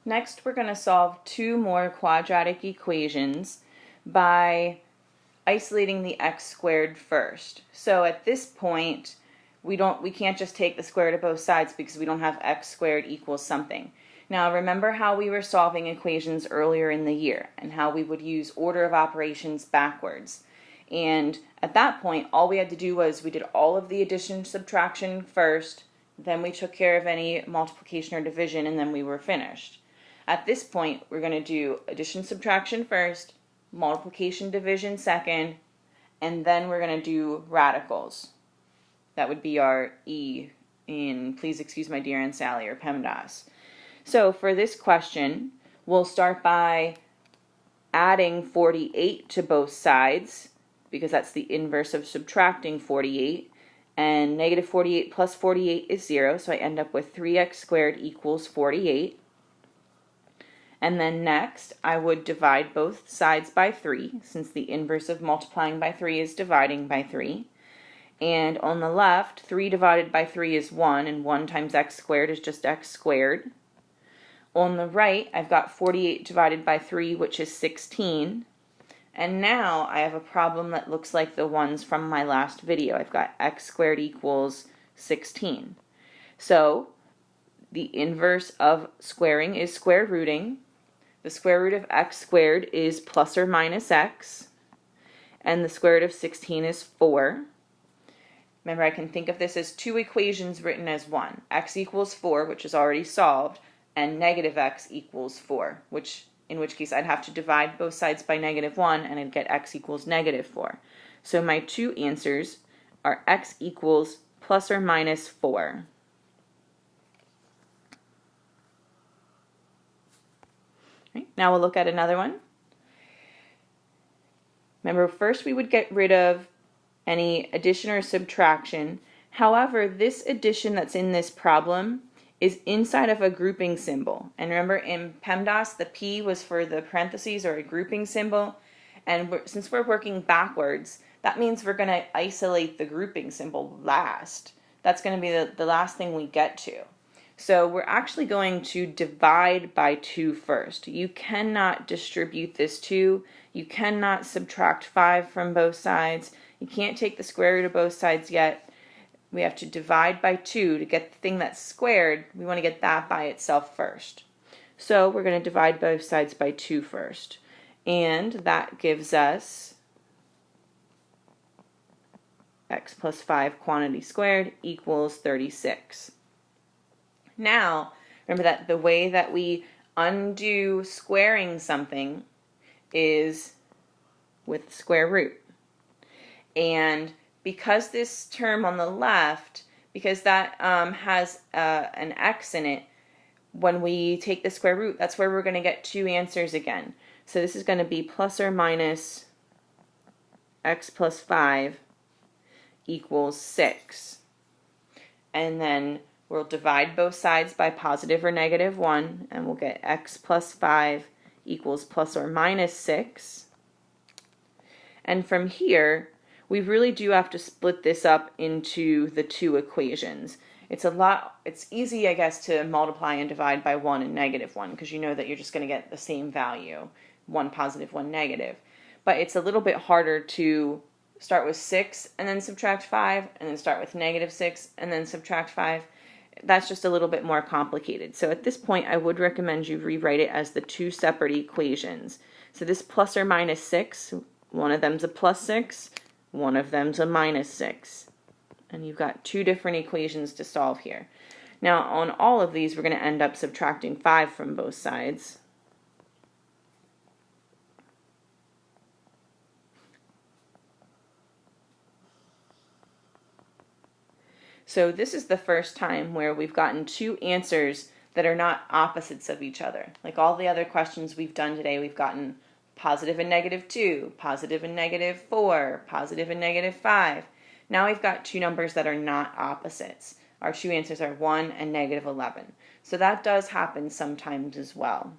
Next, we're going to solve two more quadratic equations by isolating the x squared first. So at this point, we can't just take the square root of both sides because we don't have x squared equals something. Now remember how we were solving equations earlier in the year and how we would use order of operations backwards. And at that point, all we had to do was we did all of the addition subtraction first, then we took care of any multiplication or division, and then we were finished. At this point, we're going to do addition subtraction first, multiplication division second, and then we're going to do radicals. That would be our E in Please Excuse My Dear Aunt Sally or PEMDAS. So for this question, we'll start by adding 48 to both sides, because that's the inverse of subtracting 48. And negative 48 plus 48 is 0, so I end up with 3x squared equals 48. And then next, I would divide both sides by 3, since the inverse of multiplying by 3 is dividing by 3. And on the left, 3 divided by 3 is 1, and 1 times x squared is just x squared. On the right, I've got 48 divided by 3, which is 16. And now I have a problem that looks like the ones from my last video. I've got x squared equals 16. So the inverse of squaring is square rooting. The square root of x squared is plus or minus x. And the square root of 16 is 4. Remember, I can think of this as two equations written as one. X equals 4, which is already solved, and negative x equals 4, in which case I'd have to divide both sides by negative 1 and I'd get x equals negative 4. So my two answers are x equals plus or minus 4. Right, now we'll look at another one. Remember, first we would get rid of any addition or subtraction. However, this addition that's in this problem is inside of a grouping symbol. And remember, in PEMDAS, the P was for the parentheses or a grouping symbol. And since we're working backwards, that means we're going to isolate the grouping symbol last. That's going to be the last thing we get to. So we're actually going to divide by 2 first. You cannot distribute this 2. You cannot subtract 5 from both sides. You can't take the square root of both sides yet. We have to divide by 2 to get the thing that's squared. We want to get that by itself first. So we're going to divide both sides by 2 first. And that gives us x plus 5 quantity squared equals 36. Now, remember that the way that we undo squaring something is with the square root. And because this term on the left, because that has an x in it, when we take the square root, that's where we're going to get two answers again. So this is going to be plus or minus x plus 5 equals 6. And then we'll divide both sides by positive or negative 1, and we'll get x plus 5 equals plus or minus 6. And from here, we really do have to split this up into the two equations. It's easy, I guess, to multiply and divide by 1 and negative 1, because you know that you're just going to get the same value, 1 positive, 1 negative. But it's a little bit harder to start with 6 and then subtract 5, and then start with negative 6 and then subtract 5. That's just a little bit more complicated. So at this point, I would recommend you rewrite it as the two separate equations. So this plus or minus 6, one of them's a plus 6, one of them's a minus 6. And you've got two different equations to solve here. Now on all of these, we're going to end up subtracting 5 from both sides. So this is the first time where we've gotten two answers that are not opposites of each other. Like all the other questions we've done today, we've gotten positive and negative 2, positive and negative 4, positive and negative 5. Now we've got two numbers that are not opposites. Our two answers are 1 and negative 11. So that does happen sometimes as well.